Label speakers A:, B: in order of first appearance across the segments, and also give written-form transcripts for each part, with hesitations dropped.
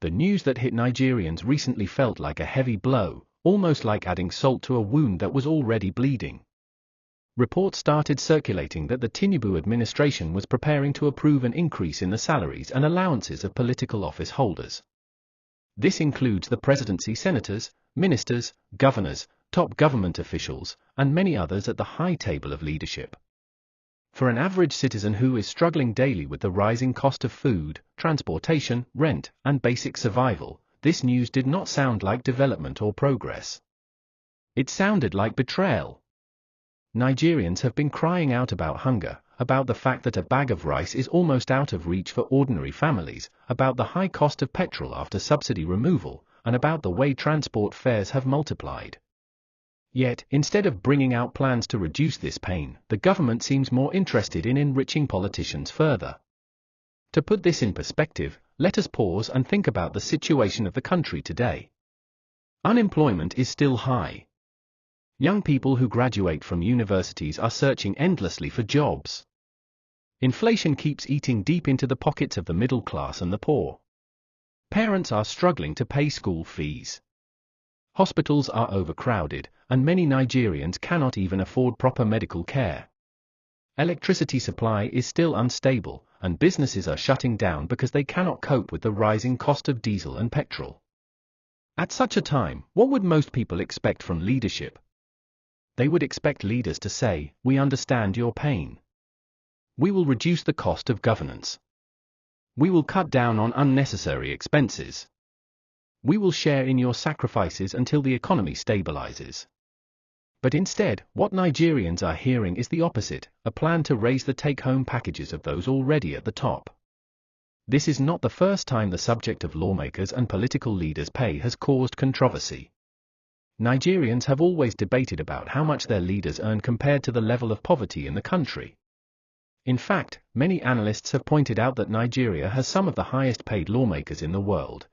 A: The news that hit Nigerians recently felt like a heavy blow, almost like adding salt to a wound that was already bleeding. Reports started circulating that the Tinubu administration was preparing to approve an increase in the salaries and allowances of political office holders. This includes the presidency, senators, ministers, governors, top government officials, and many others at the high table of leadership. For an average citizen who is struggling daily with the rising cost of food, transportation, rent, and basic survival, this news did not sound like development or progress. It sounded like betrayal. Nigerians have been crying out about hunger, about the fact that a bag of rice is almost out of reach for ordinary families, about the high cost of petrol after subsidy removal, and about the way transport fares have multiplied. Yet, instead of bringing out plans to reduce this pain, the government seems more interested in enriching politicians further. To put this in perspective, let us pause and think about the situation of the country today. Unemployment is still high. Young people who graduate from universities are searching endlessly for jobs. Inflation keeps eating deep into the pockets of the middle class and the poor. Parents are struggling to pay school fees. Hospitals are overcrowded, and many Nigerians cannot even afford proper medical care. Electricity supply is still unstable, and businesses are shutting down because they cannot cope with the rising cost of diesel and petrol. At such a time, what would most people expect from leadership? They would expect leaders to say, "We understand your pain. We will reduce the cost of governance. We will cut down on unnecessary expenses. We will share in your sacrifices until the economy stabilizes." But instead, what Nigerians are hearing is the opposite, a plan to raise the take-home packages of those already at the top. This is not the first time the subject of lawmakers and political leaders' pay has caused controversy. Nigerians have always debated about how much their leaders earn compared to the level of poverty in the country. In fact, many analysts have pointed out that Nigeria has some of the highest paid lawmakers in the world.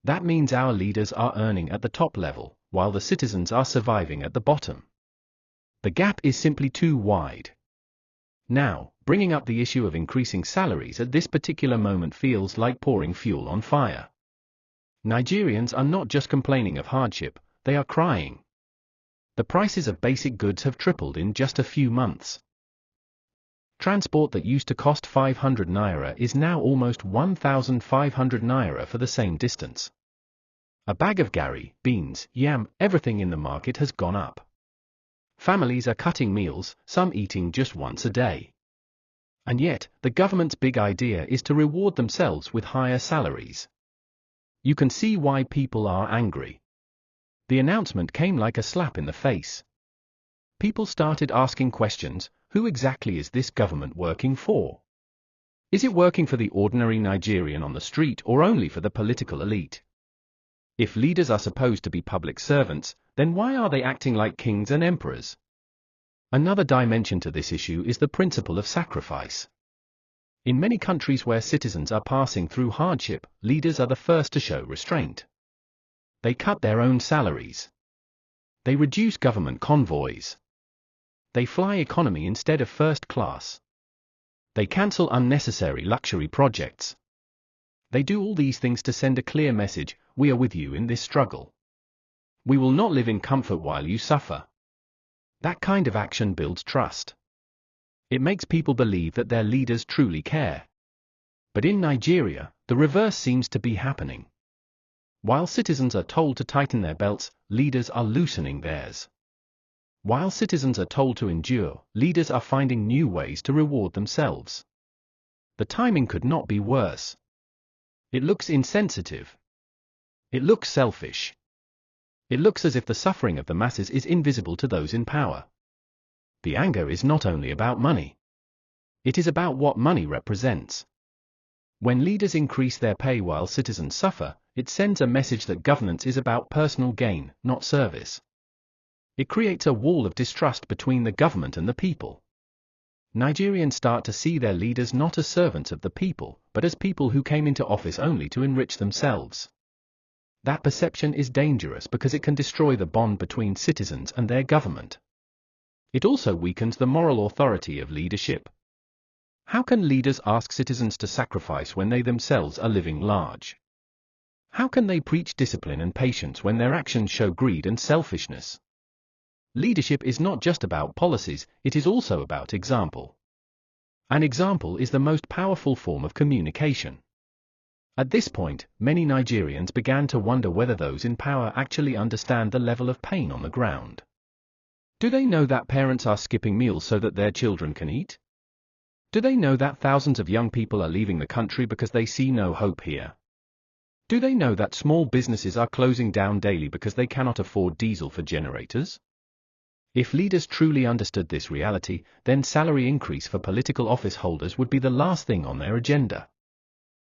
A: That means our leaders are earning at the top level, while the citizens are surviving at the bottom. The gap is simply too wide. Now, bringing up the issue of increasing salaries at this particular moment feels like pouring fuel on fire. Nigerians are not just complaining of hardship, they are crying. The prices of basic goods have tripled in just a few months. Transport that used to cost 500 naira is now almost 1,500 naira for the same distance. A bag of gari, beans, yam, everything in the market has gone up. Families are cutting meals, some eating just once a day. And yet, the government's big idea is to reward themselves with higher salaries. You can see why people are angry. The announcement came like a slap in the face. People started asking questions: who exactly is this government working for? Is it working for the ordinary Nigerian on the street or only for the political elite? If leaders are supposed to be public servants, then why are they acting like kings and emperors? Another dimension to this issue is the principle of sacrifice. In many countries where citizens are passing through hardship, leaders are the first to show restraint. They cut their own salaries. They reduce government convoys. They fly economy instead of first class. They cancel unnecessary luxury projects. They do all these things to send a clear message: we are with you in this struggle. We will not live in comfort while you suffer. That kind of action builds trust. It makes people believe that their leaders truly care. But in Nigeria, the reverse seems to be happening. While citizens are told to tighten their belts, leaders are loosening theirs. While citizens are told to endure, leaders are finding new ways to reward themselves. The timing could not be worse. It looks insensitive. It looks selfish. It looks as if the suffering of the masses is invisible to those in power. The anger is not only about money. It is about what money represents. When leaders increase their pay while citizens suffer, it sends a message that governance is about personal gain, not service. It creates a wall of distrust between the government and the people. Nigerians start to see their leaders not as servants of the people, but as people who came into office only to enrich themselves. That perception is dangerous because it can destroy the bond between citizens and their government. It also weakens the moral authority of leadership. How can leaders ask citizens to sacrifice when they themselves are living large? How can they preach discipline and patience when their actions show greed and selfishness? Leadership is not just about policies, it is also about example. An example is the most powerful form of communication. At this point, many Nigerians began to wonder whether those in power actually understand the level of pain on the ground. Do they know that parents are skipping meals so that their children can eat? Do they know that thousands of young people are leaving the country because they see no hope here? Do they know that small businesses are closing down daily because they cannot afford diesel for generators? If leaders truly understood this reality, then salary increase for political office holders would be the last thing on their agenda.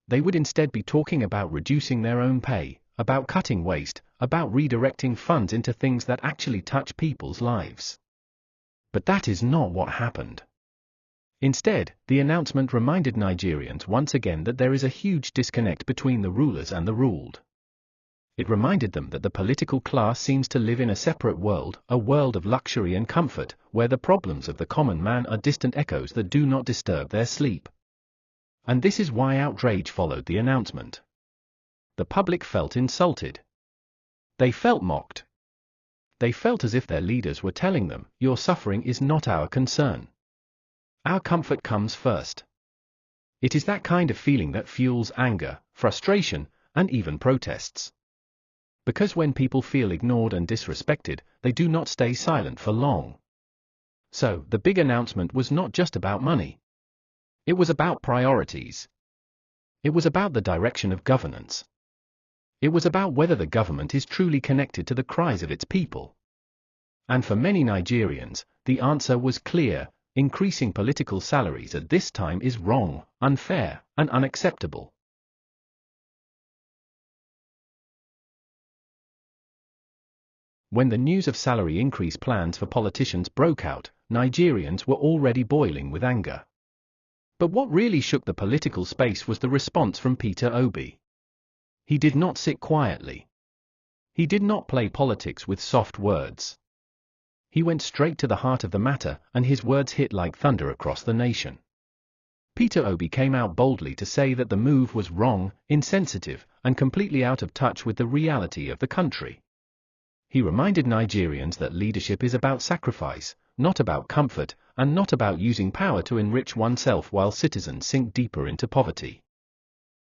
A: They would instead be talking about reducing their own pay, about cutting waste, about redirecting funds into things that actually touch people's lives. But that is not what happened. Instead, the announcement reminded Nigerians once again that there is a huge disconnect between the rulers and the ruled. It reminded them that the political class seems to live in a separate world, a world of luxury and comfort, where the problems of the common man are distant echoes that do not disturb their sleep. And this is why outrage followed the announcement. The public felt insulted. They felt mocked. They felt as if their leaders were telling them, "Your suffering is not our concern. Our comfort comes first." It is that kind of feeling that fuels anger, frustration, and even protests. Because when people feel ignored and disrespected, they do not stay silent for long. So, the big announcement was not just about money. It was about priorities. It was about the direction of governance. It was about whether the government is truly connected to the cries of its people. And for many Nigerians, the answer was clear: increasing political salaries at this time is wrong, unfair, and unacceptable. When the news of salary increase plans for politicians broke out, Nigerians were already boiling with anger. But what really shook the political space was the response from Peter Obi. He did not sit quietly. He did not play politics with soft words. He went straight to the heart of the matter, and his words hit like thunder across the nation. Peter Obi came out boldly to say that the move was wrong, insensitive, and completely out of touch with the reality of the country. He reminded Nigerians that leadership is about sacrifice, not about comfort, and not about using power to enrich oneself while citizens sink deeper into poverty.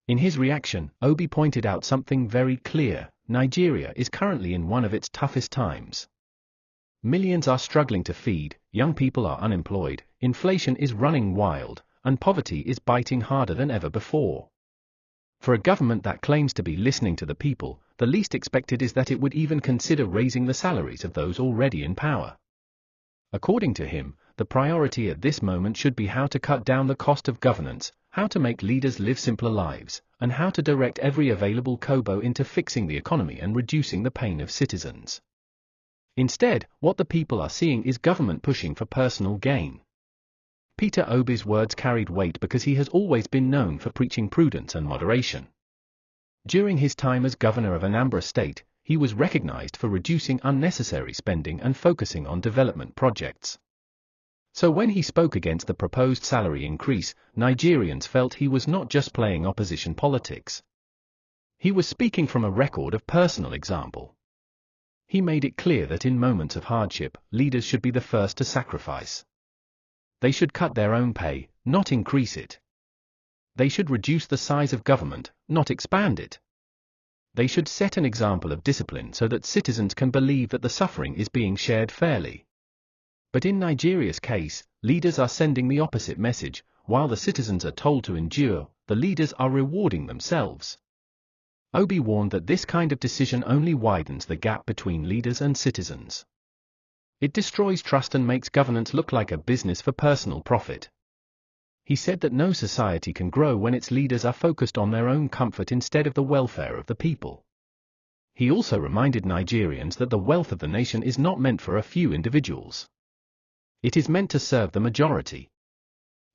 A: In his reaction, Obi pointed out something very clear: Nigeria is currently in one of its toughest times. Millions are struggling to feed, young people are unemployed, inflation is running wild, and poverty is biting harder than ever before. For a government that claims to be listening to the people, the least expected is that it would even consider raising the salaries of those already in power. According to him, the priority at this moment should be how to cut down the cost of governance, how to make leaders live simpler lives, and how to direct every available kobo into fixing the economy and reducing the pain of citizens. Instead, what the people are seeing is government pushing for personal gain. Peter Obi's words carried weight because he has always been known for preaching prudence and moderation. During his time as governor of Anambra State, he was recognized for reducing unnecessary spending and focusing on development projects. So when he spoke against the proposed salary increase, Nigerians felt he was not just playing opposition politics. He was speaking from a record of personal example. He made it clear that in moments of hardship, leaders should be the first to sacrifice. They should cut their own pay, not increase it. They should reduce the size of government, not expand it. They should set an example of discipline so that citizens can believe that the suffering is being shared fairly. But in Nigeria's case, leaders are sending the opposite message: while the citizens are told to endure, the leaders are rewarding themselves. Obi warned that this kind of decision only widens the gap between leaders and citizens. It destroys trust and makes governance look like a business for personal profit. He said that no society can grow when its leaders are focused on their own comfort instead of the welfare of the people. He also reminded Nigerians that the wealth of the nation is not meant for a few individuals. It is meant to serve the majority.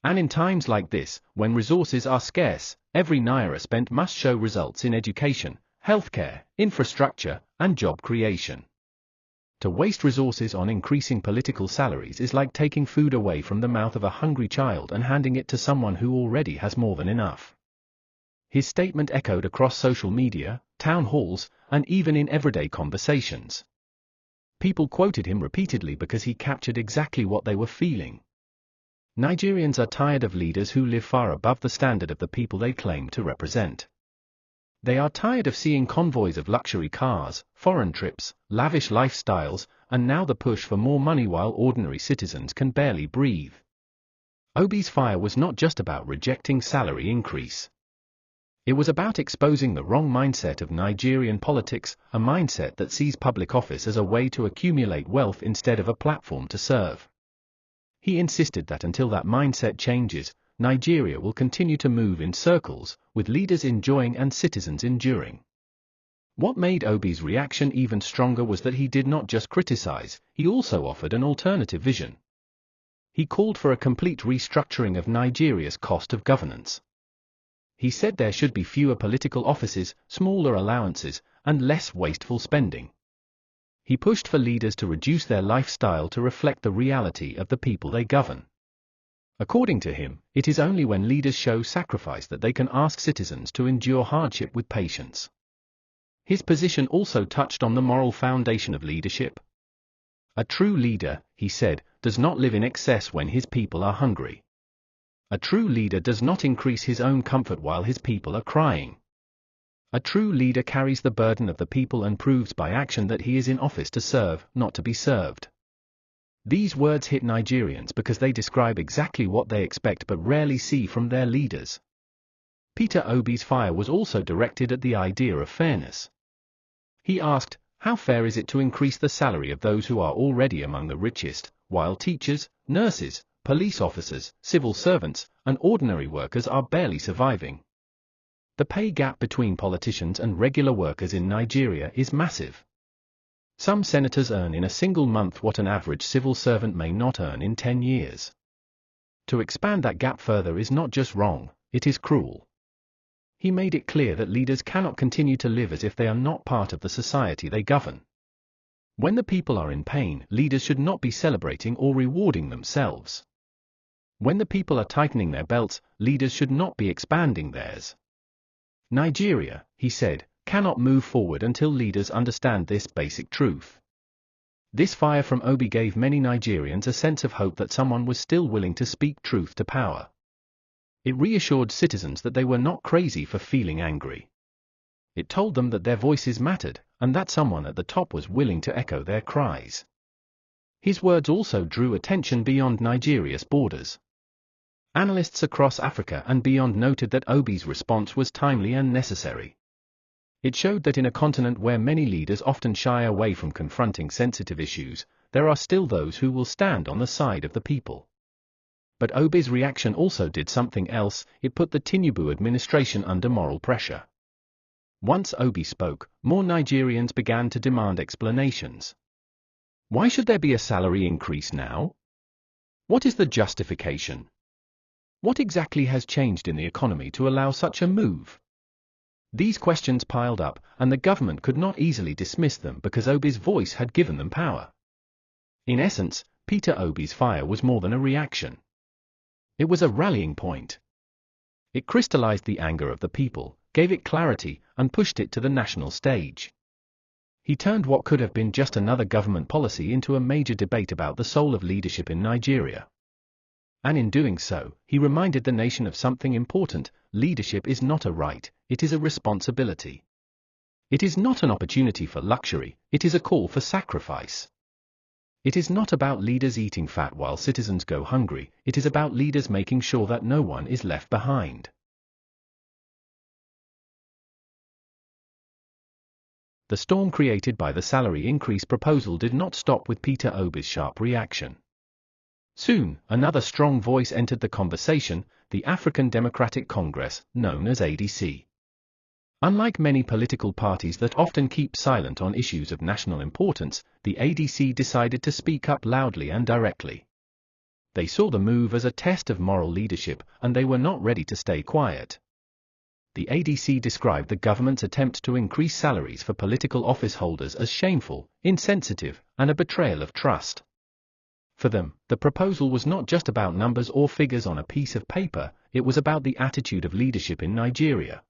A: And in times like this, when resources are scarce, every naira spent must show results in education, healthcare, infrastructure, and job creation. To waste resources on increasing political salaries is like taking food away from the mouth of a hungry child and handing it to someone who already has more than enough. His statement echoed across social media, town halls, and even in everyday conversations. People quoted him repeatedly because he captured exactly what they were feeling. Nigerians are tired of leaders who live far above the standard of the people they claim to represent. They are tired of seeing convoys of luxury cars, foreign trips, lavish lifestyles, and now the push for more money while ordinary citizens can barely breathe. Obi's fire was not just about rejecting salary increase. It was about exposing the wrong mindset of Nigerian politics, a mindset that sees public office as a way to accumulate wealth instead of a platform to serve. He insisted that until that mindset changes, Nigeria will continue to move in circles, with leaders enjoying and citizens enduring. What made Obi's reaction even stronger was that he did not just criticize, he also offered an alternative vision. He called for a complete restructuring of Nigeria's cost of governance. He said there should be fewer political offices, smaller allowances, and less wasteful spending. He pushed for leaders to reduce their lifestyle to reflect the reality of the people they govern. According to him, it is only when leaders show sacrifice that they can ask citizens to endure hardship with patience. His position also touched on the moral foundation of leadership. A true leader, he said, does not live in excess when his people are hungry. A true leader does not increase his own comfort while his people are crying. A true leader carries the burden of the people and proves by action that he is in office to serve, not to be served. These words hit Nigerians because they describe exactly what they expect but rarely see from their leaders. Peter Obi's fire was also directed at the idea of fairness. He asked, how fair is it to increase the salary of those who are already among the richest, while teachers, nurses, police officers, civil servants, and ordinary workers are barely surviving? The pay gap between politicians and regular workers in Nigeria is massive. Some senators earn in a single month what an average civil servant may not earn in 10 years. To expand that gap further is not just wrong, it is cruel. He made it clear that leaders cannot continue to live as if they are not part of the society they govern. When the people are in pain, leaders should not be celebrating or rewarding themselves. When the people are tightening their belts, leaders should not be expanding theirs. Nigeria, he said, cannot move forward until leaders understand this basic truth. This fire from Obi gave many Nigerians a sense of hope that someone was still willing to speak truth to power. It reassured citizens that they were not crazy for feeling angry. It told them that their voices mattered, and that someone at the top was willing to echo their cries. His words also drew attention beyond Nigeria's borders. Analysts across Africa and beyond noted that Obi's response was timely and necessary. It showed that in a continent where many leaders often shy away from confronting sensitive issues, there are still those who will stand on the side of the people. But Obi's reaction also did something else. It put the Tinubu administration under moral pressure. Once Obi spoke, more Nigerians began to demand explanations. Why should there be a salary increase now? What is the justification? What exactly has changed in the economy to allow such a move? These questions piled up, and the government could not easily dismiss them because Obi's voice had given them power. In essence, Peter Obi's fire was more than a reaction. It was a rallying point. It crystallized the anger of the people, gave it clarity, and pushed it to the national stage. He turned what could have been just another government policy into a major debate about the soul of leadership in Nigeria. And in doing so, he reminded the nation of something important: leadership is not a right, it is a responsibility. It is not an opportunity for luxury, it is a call for sacrifice. It is not about leaders eating fat while citizens go hungry, it is about leaders making sure that no one is left behind. The storm created by the salary increase proposal did not stop with Peter Obi's sharp reaction. Soon, another strong voice entered the conversation: the African Democratic Congress, known as ADC. Unlike many political parties that often keep silent on issues of national importance, the ADC decided to speak up loudly and directly. They saw the move as a test of moral leadership, and they were not ready to stay quiet. The ADC described the government's attempt to increase salaries for political office holders as shameful, insensitive, and a betrayal of trust. For them, the proposal was not just about numbers or figures on a piece of paper, it was about the attitude of leadership in Nigeria.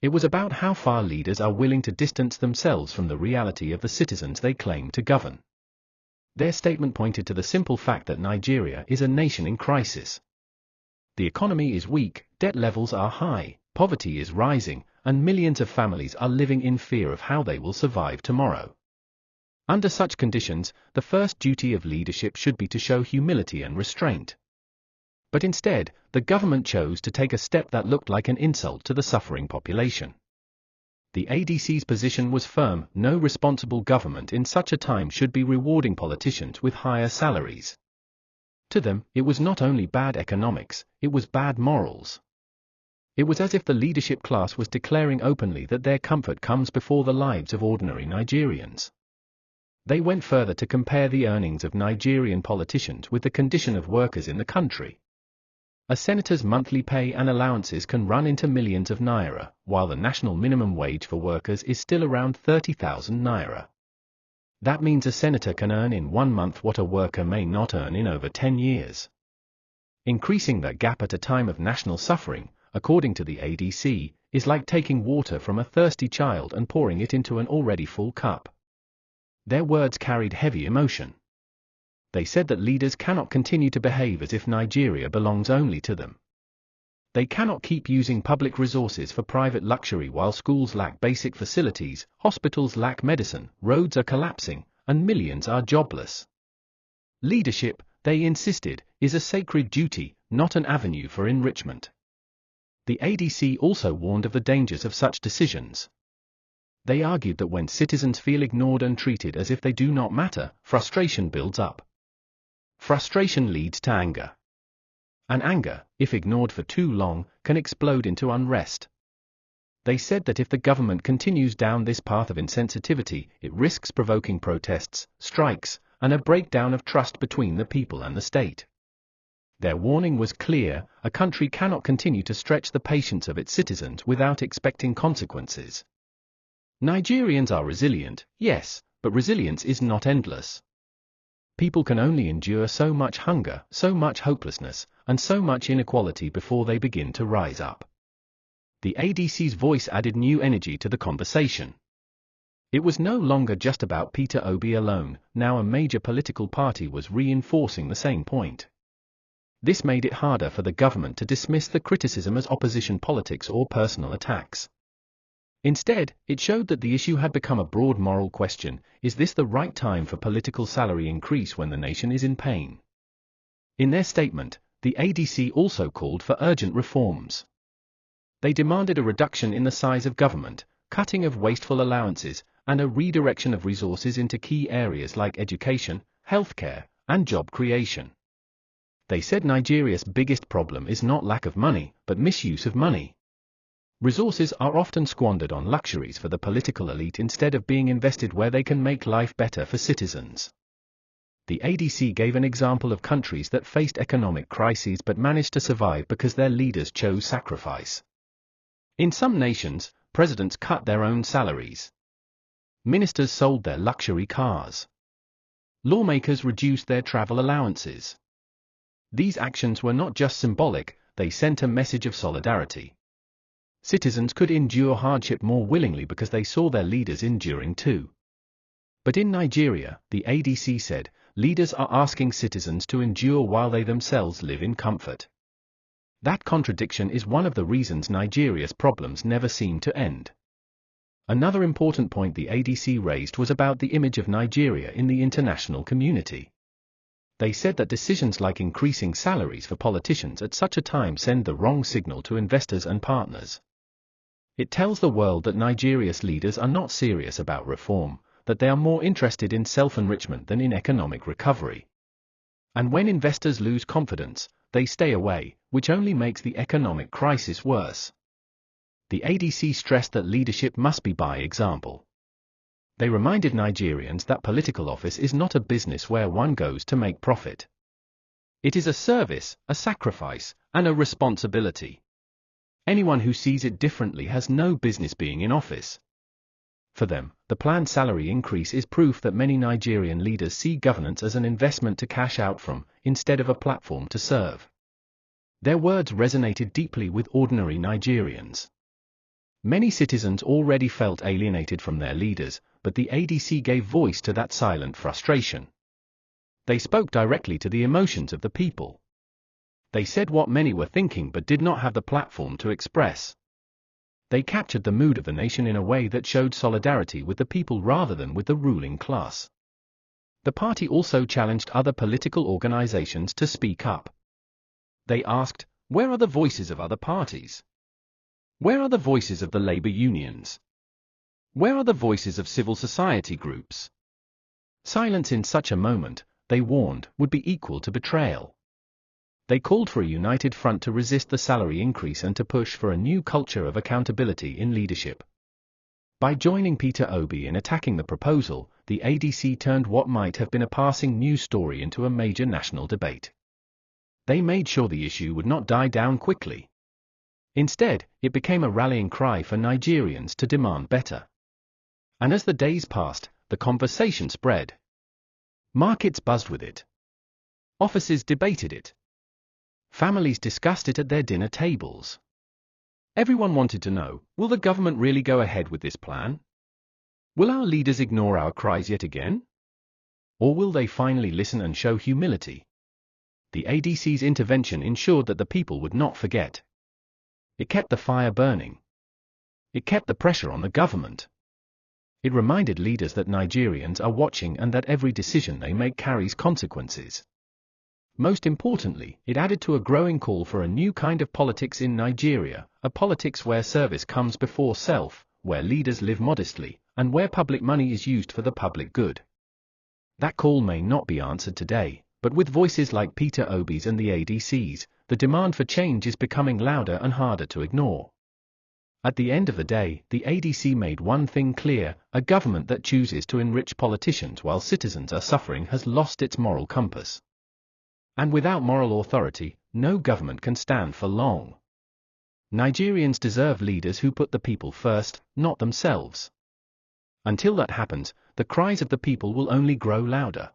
A: It was about how far leaders are willing to distance themselves from the reality of the citizens they claim to govern. Their statement pointed to the simple fact that Nigeria is a nation in crisis. The economy is weak, debt levels are high, poverty is rising, and millions of families are living in fear of how they will survive tomorrow. Under such conditions, the first duty of leadership should be to show humility and restraint. But instead, the government chose to take a step that looked like an insult to the suffering population. The ADC's position was firm: no responsible government in such a time should be rewarding politicians with higher salaries. To them, it was not only bad economics, it was bad morals. It was as if the leadership class was declaring openly that their comfort comes before the lives of ordinary Nigerians. They went further to compare the earnings of Nigerian politicians with the condition of workers in the country. A senator's monthly pay and allowances can run into millions of naira, while the national minimum wage for workers is still around 30,000 naira. That means a senator can earn in 1 month what a worker may not earn in over 10 years. Increasing that gap at a time of national suffering, according to the ADC, is like taking water from a thirsty child and pouring it into an already full cup. Their words carried heavy emotion. They said that leaders cannot continue to behave as if Nigeria belongs only to them. They cannot keep using public resources for private luxury while schools lack basic facilities, hospitals lack medicine, roads are collapsing, and millions are jobless. Leadership, they insisted, is a sacred duty, not an avenue for enrichment. The ADC also warned of the dangers of such decisions. They argued that when citizens feel ignored and treated as if they do not matter, frustration builds up. Frustration leads to anger. And anger, if ignored for too long, can explode into unrest. They said that if the government continues down this path of insensitivity, it risks provoking protests, strikes, and a breakdown of trust between the people and the state. Their warning was clear: a country cannot continue to stretch the patience of its citizens without expecting consequences. Nigerians are resilient, yes, but resilience is not endless. People can only endure so much hunger, so much hopelessness, and so much inequality before they begin to rise up. The ADC's voice added new energy to the conversation. It was no longer just about Peter Obi alone, now a major political party was reinforcing the same point. This made it harder for the government to dismiss the criticism as opposition politics or personal attacks. Instead, it showed that the issue had become a broad moral question: is this the right time for political salary increase when the nation is in pain? In their statement, the ADC also called for urgent reforms. They demanded a reduction in the size of government, cutting of wasteful allowances, and a redirection of resources into key areas like education, healthcare, and job creation. They said Nigeria's biggest problem is not lack of money, but misuse of money. Resources are often squandered on luxuries for the political elite instead of being invested where they can make life better for citizens. The ADC gave an example of countries that faced economic crises but managed to survive because their leaders chose sacrifice. In some nations, presidents cut their own salaries. Ministers sold their luxury cars. Lawmakers reduced their travel allowances. These actions were not just symbolic, they sent a message of solidarity. Citizens could endure hardship more willingly because they saw their leaders enduring too. But in Nigeria, the ADC said, leaders are asking citizens to endure while they themselves live in comfort. That contradiction is one of the reasons Nigeria's problems never seem to end. Another important point the ADC raised was about the image of Nigeria in the international community. They said that decisions like increasing salaries for politicians at such a time send the wrong signal to investors and partners. It tells the world that Nigeria's leaders are not serious about reform, that they are more interested in self-enrichment than in economic recovery. And when investors lose confidence, they stay away, which only makes the economic crisis worse. The ADC stressed that leadership must be by example. They reminded Nigerians that political office is not a business where one goes to make profit. It is a service, a sacrifice, and a responsibility. Anyone who sees it differently has no business being in office. For them, the planned salary increase is proof that many Nigerian leaders see governance as an investment to cash out from, instead of a platform to serve. Their words resonated deeply with ordinary Nigerians. Many citizens already felt alienated from their leaders, but the ADC gave voice to that silent frustration. They spoke directly to the emotions of the people. They said what many were thinking but did not have the platform to express. They captured the mood of the nation in a way that showed solidarity with the people rather than with the ruling class. The party also challenged other political organizations to speak up. They asked, where are the voices of other parties? Where are the voices of the labor unions? Where are the voices of civil society groups? Silence in such a moment, they warned, would be equal to betrayal. They called for a united front to resist the salary increase and to push for a new culture of accountability in leadership. By joining Peter Obi in attacking the proposal, the ADC turned what might have been a passing news story into a major national debate. They made sure the issue would not die down quickly. Instead, it became a rallying cry for Nigerians to demand better. And as the days passed, the conversation spread. Markets buzzed with it. Offices debated it. Families discussed it at their dinner tables. Everyone wanted to know, will the government really go ahead with this plan? Will our leaders ignore our cries yet again? Or will they finally listen and show humility? The ADC's intervention ensured that the people would not forget. It kept the fire burning. It kept the pressure on the government. It reminded leaders that Nigerians are watching and that every decision they make carries consequences. Most importantly, it added to a growing call for a new kind of politics in Nigeria, a politics where service comes before self, where leaders live modestly, and where public money is used for the public good. That call may not be answered today, but with voices like Peter Obi's and the ADC's, the demand for change is becoming louder and harder to ignore. At the end of the day, the ADC made one thing clear: a government that chooses to enrich politicians while citizens are suffering has lost its moral compass. And without moral authority, no government can stand for long. Nigerians deserve leaders who put the people first, not themselves. Until that happens, the cries of the people will only grow louder.